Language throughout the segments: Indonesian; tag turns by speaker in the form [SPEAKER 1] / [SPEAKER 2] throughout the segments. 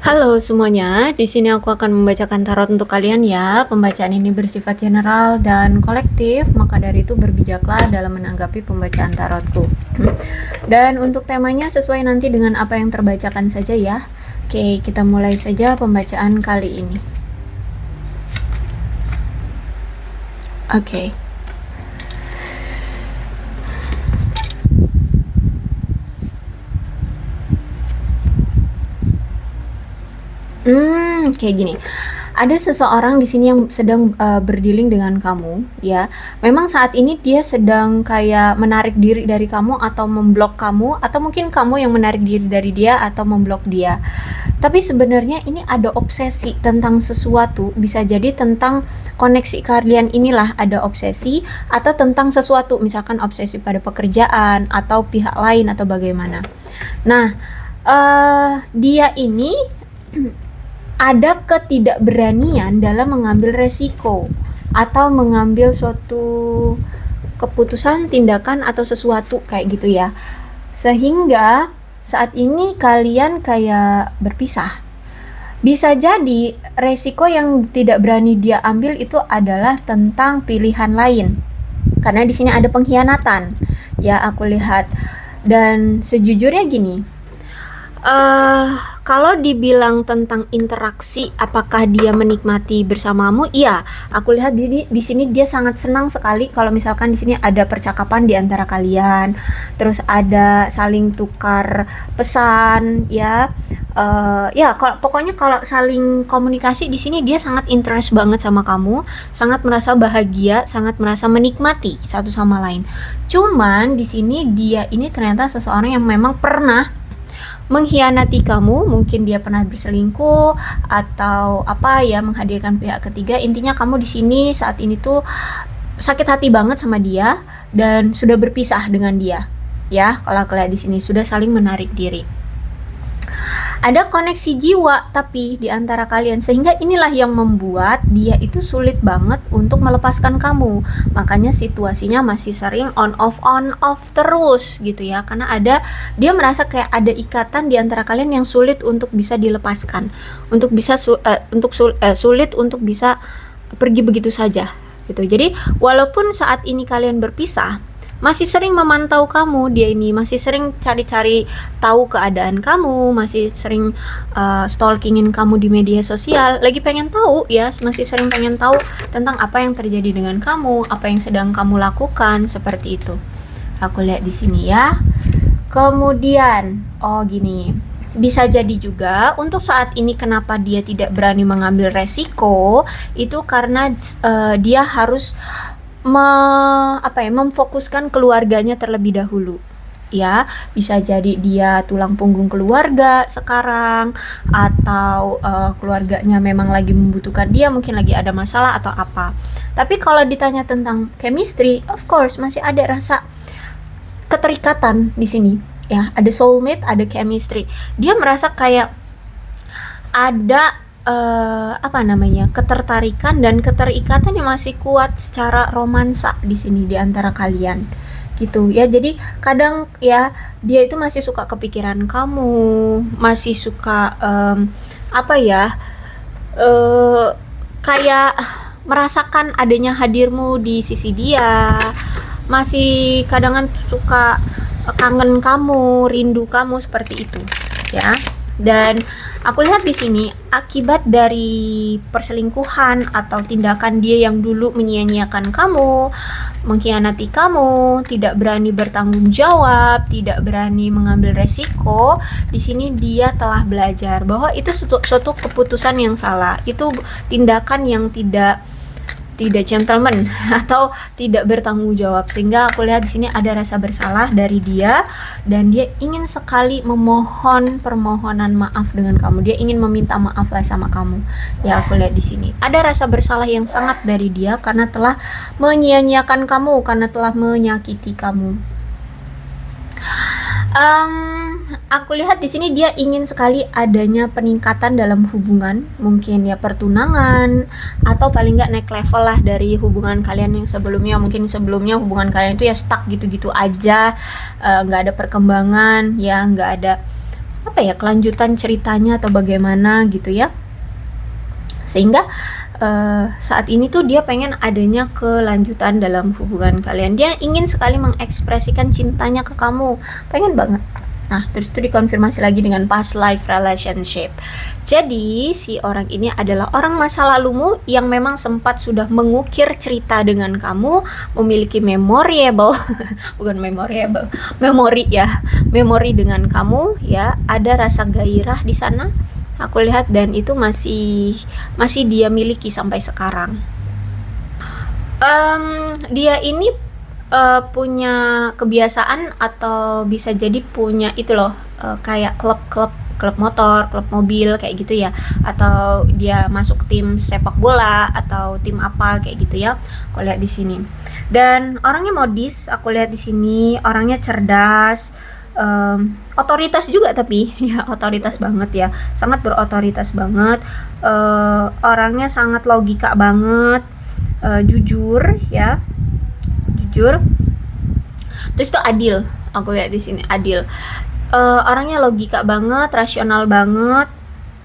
[SPEAKER 1] Halo semuanya, di sini aku akan membacakan tarot untuk kalian ya. Pembacaan ini bersifat general dan kolektif, maka dari itu berbijaklah dalam menanggapi pembacaan tarotku. Dan untuk temanya sesuai nanti dengan apa yang terbacakan saja ya. Oke, kita mulai saja pembacaan kali ini. Oke. Kayak gini. Ada seseorang di sini yang sedang berdealing dengan kamu, ya. Memang saat ini dia sedang kayak menarik diri dari kamu atau memblok kamu, atau mungkin kamu yang menarik diri dari dia atau memblok dia. Tapi sebenarnya ini ada obsesi tentang sesuatu, bisa jadi tentang koneksi kalian inilah ada obsesi, atau tentang sesuatu, misalkan obsesi pada pekerjaan atau pihak lain atau bagaimana. Nah, dia ini ada ketidakberanian dalam mengambil resiko atau mengambil suatu keputusan, tindakan atau sesuatu kayak gitu ya. Sehingga saat ini kalian kayak berpisah. Bisa jadi resiko yang tidak berani dia ambil itu adalah tentang pilihan lain. Karena di sini ada pengkhianatan. Ya, aku lihat. Dan sejujurnya gini, kalau dibilang tentang interaksi, apakah dia menikmati bersamamu? Iya, aku lihat di sini dia sangat senang sekali kalau misalkan di sini ada percakapan di antara kalian, terus ada saling tukar pesan, ya. Ya, pokoknya kalau saling komunikasi di sini dia sangat interest banget sama kamu, sangat merasa bahagia, sangat merasa menikmati satu sama lain. Cuman di sini dia ini ternyata seseorang yang memang pernah mengkhianati kamu, mungkin dia pernah berselingkuh atau apa ya, menghadirkan pihak ketiga. Intinya kamu di sini saat ini tuh sakit hati banget sama dia dan sudah berpisah dengan dia. Ya, kalau kalian di sini sudah saling menarik diri. Ada koneksi jiwa tapi di antara kalian, sehingga inilah yang membuat dia itu sulit banget untuk melepaskan kamu. Makanya situasinya masih sering on off terus gitu ya, karena dia merasa kayak ada ikatan di antara kalian yang sulit untuk bisa dilepaskan, untuk bisa sulit untuk bisa pergi begitu saja gitu. Jadi walaupun saat ini kalian berpisah, masih sering memantau kamu, dia ini masih sering cari-cari tahu keadaan kamu, masih sering stalkingin kamu di media sosial, lagi pengen tahu ya, masih sering pengen tahu tentang apa yang terjadi dengan kamu, apa yang sedang kamu lakukan, seperti itu. Aku lihat di sini ya. Kemudian, gini, bisa jadi juga untuk saat ini kenapa dia tidak berani mengambil resiko, itu karena dia harus memfokuskan keluarganya terlebih dahulu. Ya, bisa jadi dia tulang punggung keluarga sekarang, atau keluarganya memang lagi membutuhkan dia, mungkin lagi ada masalah atau apa. Tapi kalau ditanya tentang chemistry, of course masih ada rasa keterikatan di sini. Ya, ada soulmate, ada chemistry. Dia merasa kayak ada ketertarikan dan keterikatan yang masih kuat secara romansa di sini di antara kalian gitu ya. Jadi kadang ya dia itu masih suka kepikiran kamu, masih suka kayak merasakan adanya hadirmu di sisi dia, masih kadang suka kangen kamu, rindu kamu, seperti itu ya. Dan aku lihat di sini akibat dari perselingkuhan atau tindakan dia yang dulu menyia-nyiakan kamu, mengkhianati kamu, tidak berani bertanggung jawab, tidak berani mengambil resiko. Di sini dia telah belajar bahwa itu suatu keputusan yang salah, itu tindakan yang tidak gentleman atau tidak bertanggung jawab, sehingga aku lihat di sini ada rasa bersalah dari dia dan dia ingin sekali memohon permohonan maaf dengan kamu. Dia ingin meminta maaf lah sama kamu. Ya, aku lihat di sini ada rasa bersalah yang sangat dari dia karena telah menyia-nyiakan kamu, karena telah menyakiti kamu. Aku lihat di sini dia ingin sekali adanya peningkatan dalam hubungan, mungkin ya pertunangan, atau paling nggak naik level lah dari hubungan kalian yang sebelumnya. Mungkin sebelumnya hubungan kalian itu ya stuck gitu-gitu aja, nggak ada perkembangan, ya nggak ada apa ya, kelanjutan ceritanya atau bagaimana gitu ya. Sehingga saat ini tuh dia pengen adanya kelanjutan dalam hubungan kalian. Dia ingin sekali mengekspresikan cintanya ke kamu, pengen banget. Nah, terus itu dikonfirmasi lagi dengan past life relationship. Jadi, si orang ini adalah orang masa lalumu yang memang sempat sudah mengukir cerita dengan kamu, memiliki memorable, bukan memorable, memori ya, memori dengan kamu ya, ada rasa gairah di sana. Aku lihat dan itu masih dia miliki sampai sekarang. Dia ini punya kebiasaan atau bisa jadi punya itu loh, kayak klub motor, klub mobil kayak gitu ya, atau dia masuk tim sepak bola atau tim apa kayak gitu ya. Aku lihat di sini. Dan orangnya modis, aku lihat di sini, orangnya cerdas, otoritas juga tapi ya otoritas banget ya, sangat berotoritas banget, orangnya sangat logika banget, jujur ya, jujur. Terus itu adil, aku lihat di sini adil, orangnya logika banget, rasional banget.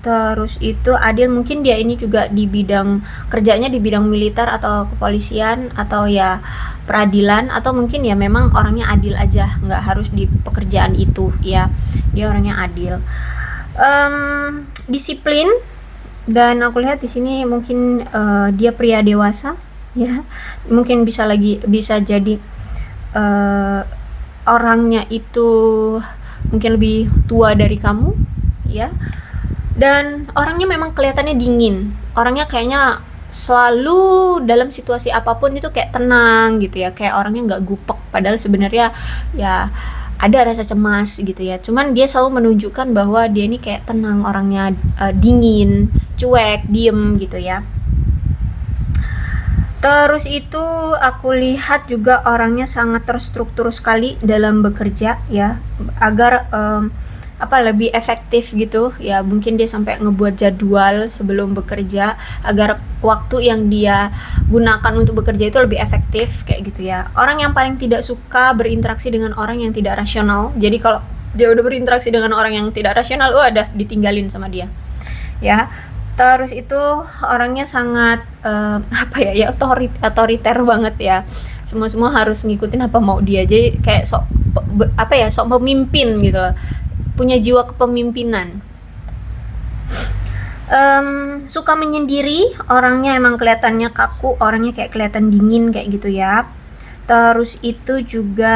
[SPEAKER 1] Terus itu adil, mungkin dia ini juga di bidang kerjanya di bidang militer atau kepolisian atau ya peradilan, atau mungkin ya memang orangnya adil aja, nggak harus di pekerjaan itu ya, dia orangnya adil. Disiplin, dan aku lihat di sini mungkin dia pria dewasa ya, mungkin bisa jadi orangnya itu mungkin lebih tua dari kamu ya. Dan orangnya memang kelihatannya dingin, orangnya kayaknya selalu dalam situasi apapun itu kayak tenang gitu ya, kayak orangnya nggak gupek, padahal sebenarnya ya ada rasa cemas gitu ya, cuman dia selalu menunjukkan bahwa dia ini kayak tenang, orangnya dingin, cuek, diem gitu ya. Terus itu aku lihat juga orangnya sangat terstruktur sekali dalam bekerja ya, agar lebih efektif gitu ya, mungkin dia sampai ngebuat jadwal sebelum bekerja agar waktu yang dia gunakan untuk bekerja itu lebih efektif kayak gitu ya. Orang yang paling tidak suka berinteraksi dengan orang yang tidak rasional, jadi kalau dia udah berinteraksi dengan orang yang tidak rasional, ada ditinggalin sama dia ya. Terus itu orangnya sangat otoriter banget ya, semua harus ngikutin apa mau dia, jadi kayak sok pemimpin gitu loh, punya jiwa kepemimpinan. Suka menyendiri, orangnya emang kelihatannya kaku, orangnya kayak kelihatan dingin kayak gitu ya. Terus itu juga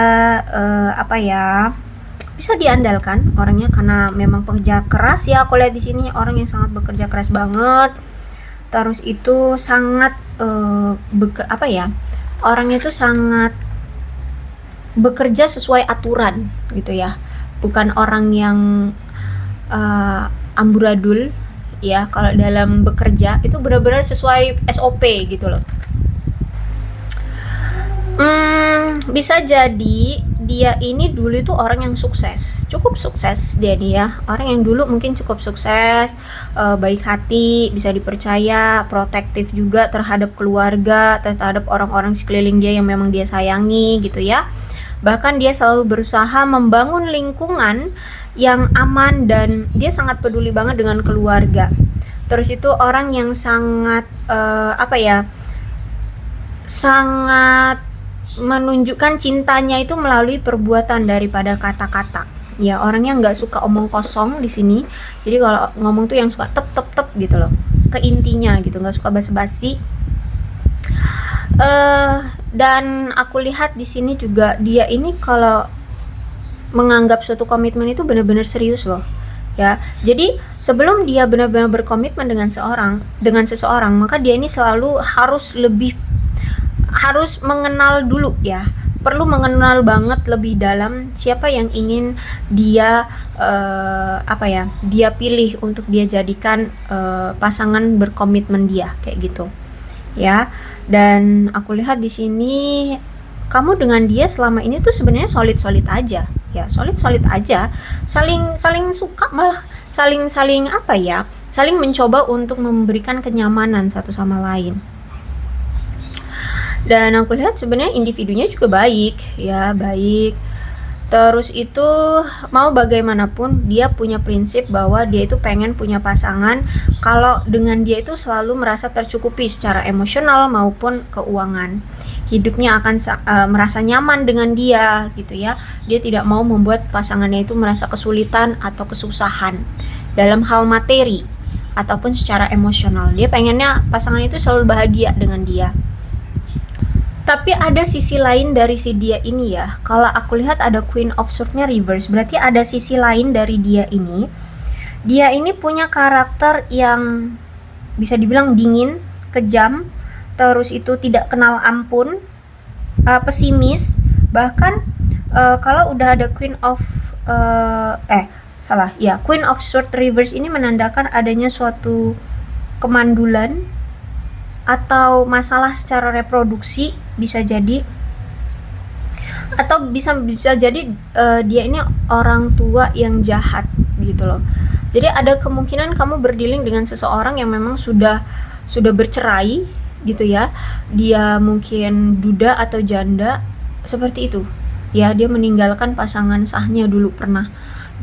[SPEAKER 1] bisa diandalkan orangnya karena memang pekerja keras ya, aku lihat di sini orang yang sangat bekerja keras banget. Terus itu sangat orangnya itu sangat bekerja sesuai aturan gitu ya, bukan orang yang amburadul ya. Kalau dalam bekerja itu benar-benar sesuai SOP gitu loh. Bisa jadi dia ini dulu itu orang yang sukses, cukup sukses dia nih ya, orang yang dulu mungkin cukup sukses, baik hati, bisa dipercaya, protektif juga terhadap keluarga, terhadap orang-orang sekeliling dia yang memang dia sayangi gitu ya. Bahkan dia selalu berusaha membangun lingkungan yang aman dan dia sangat peduli banget dengan keluarga. Terus itu orang yang sangat sangat menunjukkan cintanya itu melalui perbuatan daripada kata-kata. Ya, orangnya nggak suka omong kosong di sini. Jadi kalau ngomong tuh yang suka tep gitu loh, ke intinya gitu, nggak suka basa-basi. Dan aku lihat di sini juga dia ini kalau menganggap suatu komitmen itu benar-benar serius loh ya. Jadi sebelum dia benar-benar berkomitmen dengan seseorang, maka dia ini selalu harus mengenal dulu ya, perlu mengenal banget lebih dalam siapa yang ingin dia dia pilih untuk dia jadikan pasangan berkomitmen dia kayak gitu ya. Dan aku lihat di sini kamu dengan dia selama ini tuh sebenarnya solid aja ya, solid aja, saling suka, malah saling mencoba untuk memberikan kenyamanan satu sama lain. Dan aku lihat sebenarnya individunya juga baik ya, baik. Terus itu mau bagaimanapun dia punya prinsip bahwa dia itu pengen punya pasangan kalau dengan dia itu selalu merasa tercukupi secara emosional maupun keuangan. Hidupnya akan merasa nyaman dengan dia gitu ya. Dia tidak mau membuat pasangannya itu merasa kesulitan atau kesusahan dalam hal materi ataupun secara emosional. Dia pengennya pasangan itu selalu bahagia dengan dia. Tapi ada sisi lain dari si dia ini ya. Kalau aku lihat ada Queen of Swords-nya reverse, berarti ada sisi lain dari dia ini. Dia ini punya karakter yang bisa dibilang dingin, kejam, terus itu tidak kenal ampun, pesimis. Bahkan kalau udah ada Queen of Queen of Swords reverse ini menandakan adanya suatu kemandulan atau masalah secara reproduksi, bisa jadi, atau bisa jadi dia ini orang tua yang jahat gitu loh. Jadi ada kemungkinan kamu berdealing dengan seseorang yang memang sudah bercerai gitu ya. Dia mungkin duda atau janda seperti itu ya, dia meninggalkan pasangan sahnya dulu pernah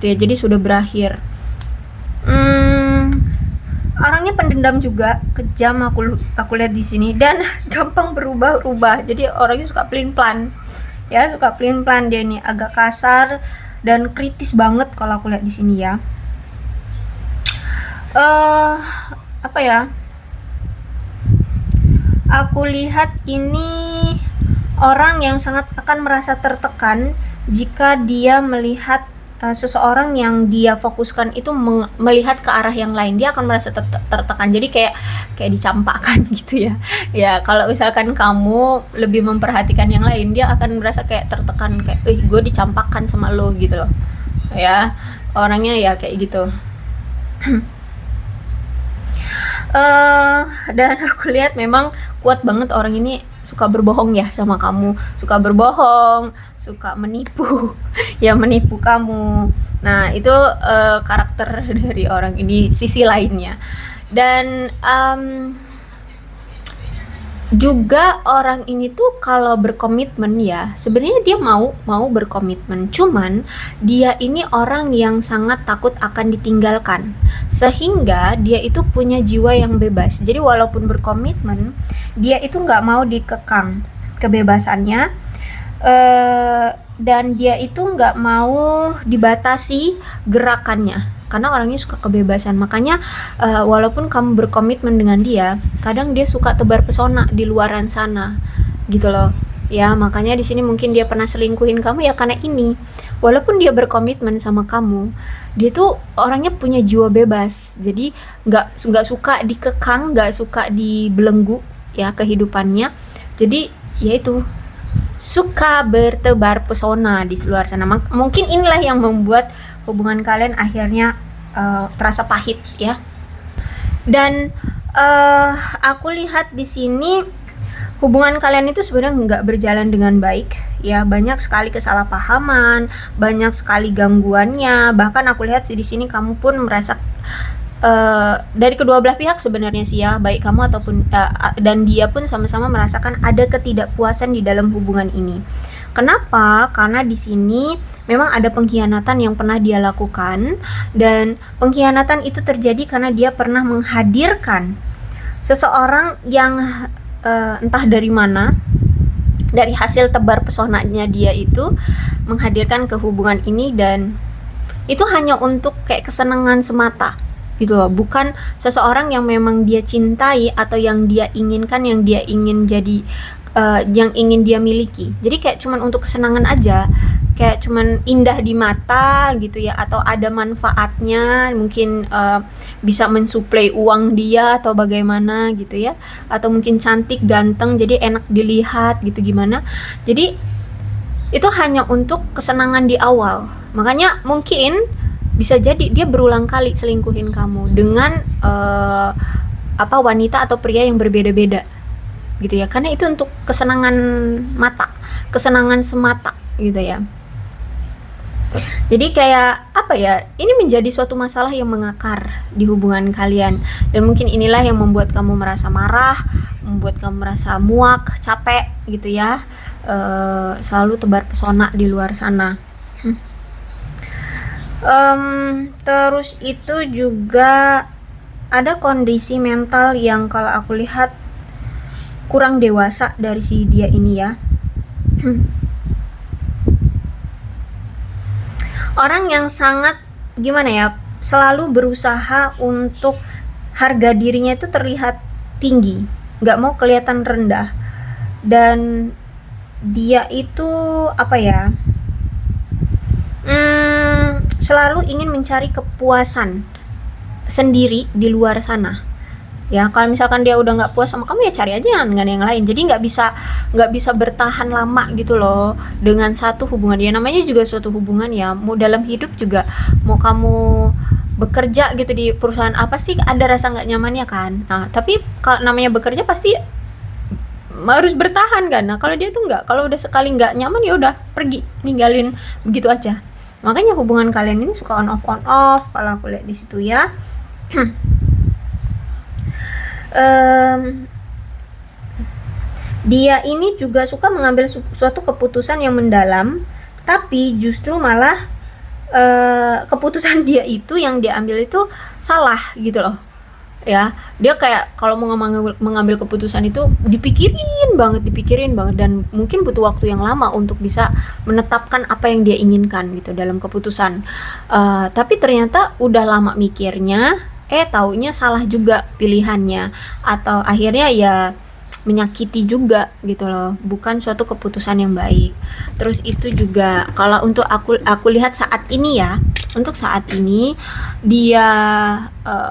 [SPEAKER 1] gitu ya, jadi sudah berakhir. Orangnya pendendam juga, kejam, aku lihat di sini, dan gampang berubah-ubah. Jadi orangnya suka pelin-pelan ya, dia ini agak kasar dan kritis banget kalau aku lihat di sini ya. Apa ya, aku lihat ini orang yang sangat akan merasa tertekan jika dia melihat seseorang yang dia fokuskan itu melihat ke arah yang lain. Dia akan merasa tertekan, jadi kayak dicampakkan gitu ya. Ya kalau misalkan kamu lebih memperhatikan yang lain, dia akan merasa kayak tertekan, kayak gue dicampakkan sama lo gitu loh ya. Orangnya ya kayak gitu. Dan aku lihat memang kuat banget orang ini, suka berbohong ya sama kamu, suka berbohong, suka menipu ya, menipu kamu. Nah itu karakter dari orang ini, sisi lainnya. Dan juga orang ini tuh kalau berkomitmen ya, sebenarnya dia mau berkomitmen, cuman dia ini orang yang sangat takut akan ditinggalkan, sehingga dia itu punya jiwa yang bebas. Jadi walaupun berkomitmen, dia itu nggak mau dikekang kebebasannya, dan dia itu nggak mau dibatasi gerakannya, karena orangnya suka kebebasan. Makanya walaupun kamu berkomitmen dengan dia, kadang dia suka tebar pesona di luaran sana gitu loh ya. Makanya di sini mungkin dia pernah selingkuhin kamu ya, karena ini walaupun dia berkomitmen sama kamu, dia tuh orangnya punya jiwa bebas. Jadi nggak suka dikekang, nggak suka dibelenggu ya kehidupannya. Jadi ya itu, suka bertebar pesona di luar sana. Mungkin inilah yang membuat hubungan kalian akhirnya terasa pahit ya. Dan aku lihat di sini hubungan kalian itu sebenarnya nggak berjalan dengan baik ya. Banyak sekali kesalahpahaman, banyak sekali gangguannya. Bahkan aku lihat di sini kamu pun merasa dari kedua belah pihak sebenarnya sih ya, baik kamu ataupun dan dia pun sama-sama merasakan ada ketidakpuasan di dalam hubungan ini. Kenapa? Karena di sini memang ada pengkhianatan yang pernah dia lakukan, dan pengkhianatan itu terjadi karena dia pernah menghadirkan seseorang yang entah dari mana, dari hasil tebar pesonanya dia itu menghadirkan ke hubungan ini, dan itu hanya untuk kayak kesenangan semata gitu loh, bukan seseorang yang memang dia cintai atau yang dia inginkan, yang dia ingin jadi yang ingin dia miliki. Jadi kayak cuman untuk kesenangan aja, kayak cuman indah di mata gitu ya, atau ada manfaatnya, mungkin bisa mensuplai uang dia atau bagaimana gitu ya, atau mungkin cantik, ganteng, jadi enak dilihat gitu gimana. Jadi itu hanya untuk kesenangan di awal. Makanya mungkin bisa jadi dia berulang kali selingkuhin kamu dengan wanita atau pria yang berbeda-beda gitu ya, karena itu untuk kesenangan mata, kesenangan semata gitu ya. Jadi kayak apa ya, ini menjadi suatu masalah yang mengakar di hubungan kalian, dan mungkin inilah yang membuat kamu merasa marah, membuat kamu merasa muak, capek gitu ya, selalu tebar pesona di luar sana. Terus itu juga ada kondisi mental yang kalau aku lihat kurang dewasa dari si dia ini ya. Orang yang sangat gimana ya, selalu berusaha untuk harga dirinya itu terlihat tinggi, nggak mau kelihatan rendah. Dan dia itu apa ya, selalu ingin mencari kepuasan sendiri di luar sana. Ya kalau misalkan dia udah nggak puas sama kamu, ya cari aja dengan yang lain. Jadi nggak bisa bertahan lama gitu loh dengan satu hubungan. Ya namanya juga suatu hubungan ya, mau dalam hidup juga, mau kamu bekerja gitu di perusahaan apa sih, ada rasa nggak nyamannya kan. Nah tapi kalau namanya bekerja pasti harus bertahan kan. Nah kalau dia tuh nggak, kalau udah sekali nggak nyaman ya udah pergi, ninggalin begitu aja. Makanya hubungan kalian ini suka on off kalau aku lihat di situ ya. Dia ini juga suka mengambil suatu keputusan yang mendalam, tapi justru malah keputusan dia itu yang dia ambil itu salah gitu loh ya. Dia kayak kalau mau mengambil keputusan itu dipikirin banget dan mungkin butuh waktu yang lama untuk bisa menetapkan apa yang dia inginkan gitu dalam keputusan. Tapi ternyata udah lama mikirnya, taunya salah juga pilihannya, atau akhirnya ya menyakiti juga gitu loh, bukan suatu keputusan yang baik. Terus itu juga kalau untuk aku lihat saat ini ya, untuk saat ini dia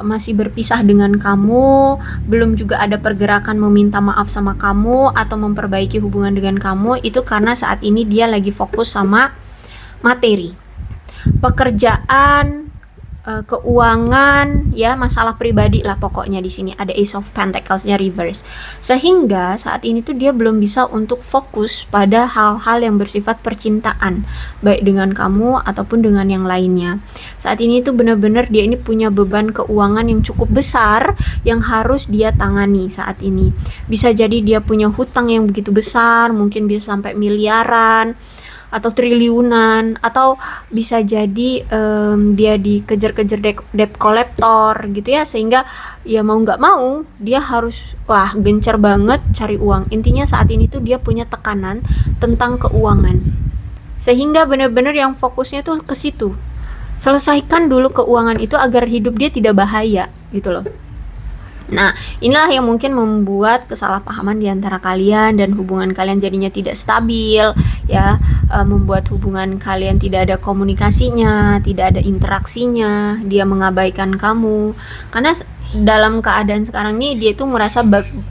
[SPEAKER 1] masih berpisah dengan kamu, belum juga ada pergerakan meminta maaf sama kamu atau memperbaiki hubungan dengan kamu, itu karena saat ini dia lagi fokus sama materi, pekerjaan, keuangan ya, masalah pribadi lah pokoknya. Di sini ada Ace of Pentacles-nya reverse, sehingga saat ini tuh dia belum bisa untuk fokus pada hal-hal yang bersifat percintaan, baik dengan kamu ataupun dengan yang lainnya. Saat ini tuh benar-benar dia ini punya beban keuangan yang cukup besar yang harus dia tangani saat ini. Bisa jadi dia punya hutang yang begitu besar, mungkin bisa sampai miliaran atau triliunan, atau bisa jadi dia dikejar-kejar debt collector gitu ya, sehingga ya mau nggak mau dia harus gencar banget cari uang. Intinya saat ini tuh dia punya tekanan tentang keuangan, sehingga benar-benar yang fokusnya tuh ke situ. Selesaikan dulu keuangan itu agar hidup dia tidak bahaya gitu loh. Nah, inilah yang mungkin membuat kesalahpahaman di antara kalian dan hubungan kalian jadinya tidak stabil ya, membuat hubungan kalian tidak ada komunikasinya, tidak ada interaksinya, dia mengabaikan kamu. Karena dalam keadaan sekarang ini dia itu merasa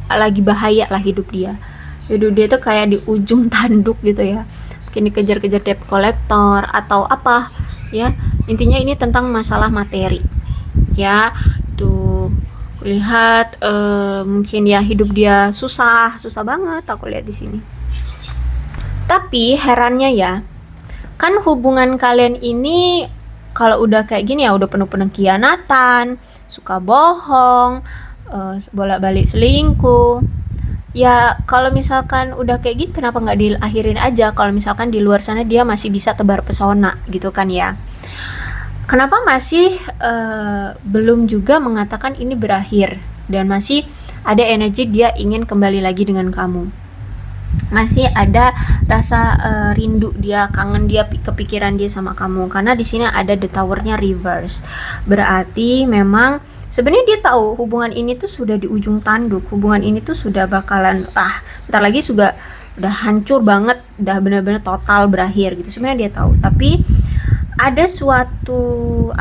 [SPEAKER 1] lagi bahaya lah hidup dia. Hidup dia tuh kayak di ujung tanduk gitu ya. Mungkin dikejar-kejar debt collector atau apa ya. Intinya ini tentang masalah materi. Ya, tuh lihat mungkin ya hidup dia susah banget aku lihat di sini. Tapi herannya ya, kan hubungan kalian ini kalau udah kayak gini ya udah penuh pengkhianatan, suka bohong, bolak-balik selingkuh. Ya kalau misalkan udah kayak gini, kenapa nggak diakhirin aja? Kalau misalkan di luar sana dia masih bisa tebar pesona gitu kan ya. Kenapa masih belum juga mengatakan ini berakhir, dan masih ada energi dia ingin kembali lagi dengan kamu, masih ada rasa rindu dia, kangen dia, kepikiran dia sama kamu. Karena di sini ada the tower-nya reverse, berarti memang sebenarnya dia tahu hubungan ini tuh sudah di ujung tanduk, hubungan ini tuh sudah bakalan bentar lagi udah hancur banget, udah benar-benar total berakhir gitu. Sebenarnya dia tahu, tapi ada suatu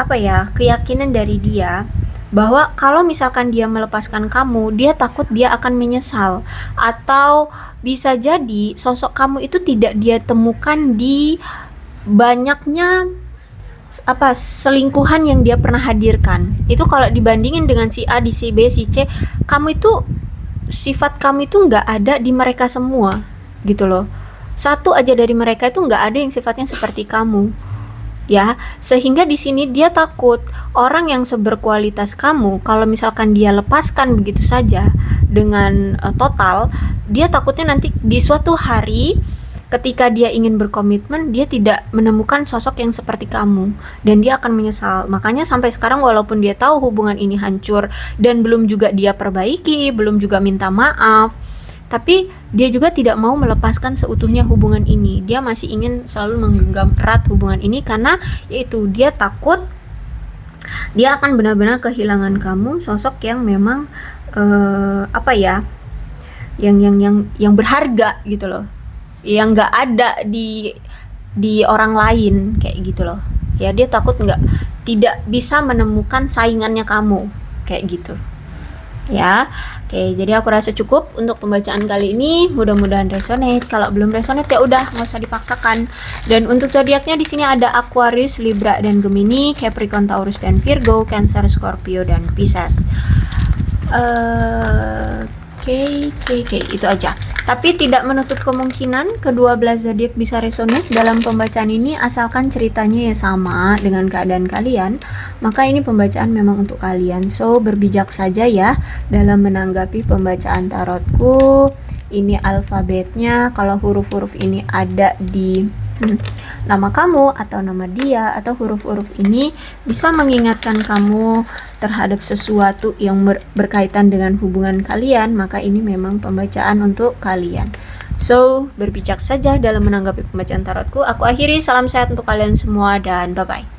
[SPEAKER 1] keyakinan dari dia bahwa kalau misalkan dia melepaskan kamu, dia takut dia akan menyesal, atau bisa jadi sosok kamu itu tidak dia temukan di banyaknya selingkuhan yang dia pernah hadirkan. Itu kalau dibandingin dengan si A, di si B, si C, kamu itu, sifat kamu itu nggak ada di mereka semua gitu loh. Satu aja dari mereka itu nggak ada yang sifatnya seperti kamu ya, sehingga di sini dia takut orang yang seberkualitas kamu, kalau misalkan dia lepaskan begitu saja dengan total, dia takutnya nanti di suatu hari ketika dia ingin berkomitmen, dia tidak menemukan sosok yang seperti kamu, dan dia akan menyesal. Makanya sampai sekarang walaupun dia tahu hubungan ini hancur dan belum juga dia perbaiki, belum juga minta maaf, tapi dia juga tidak mau melepaskan seutuhnya hubungan ini. Dia masih ingin selalu menggenggam erat hubungan ini karena yaitu dia takut dia akan benar-benar kehilangan kamu, sosok yang memang yang berharga gitu loh, yang nggak ada di orang lain kayak gitu loh. Ya dia takut tidak bisa menemukan saingannya kamu kayak gitu. Ya, oke, jadi aku rasa cukup untuk pembacaan kali ini. Mudah-mudahan resonate. Kalau belum resonate ya udah, nggak usah dipaksakan. Dan untuk zodiaknya di sini ada Aquarius, Libra dan Gemini, Capricorn, Taurus dan Virgo, Cancer, Scorpio dan Pisces. Oke, itu aja. Tapi tidak menutup kemungkinan kedua belah zodiak bisa resonate dalam pembacaan ini, asalkan ceritanya ya sama dengan keadaan kalian. Maka ini pembacaan memang untuk kalian. So, berbijak saja ya dalam menanggapi pembacaan tarotku. Ini alfabetnya, kalau huruf-huruf ini ada di nama kamu atau nama dia, atau huruf-huruf ini bisa mengingatkan kamu terhadap sesuatu yang berkaitan dengan hubungan kalian, maka ini memang pembacaan untuk kalian. So, berbijak saja dalam menanggapi pembacaan tarotku. Aku akhiri, salam sehat untuk kalian semua dan bye-bye.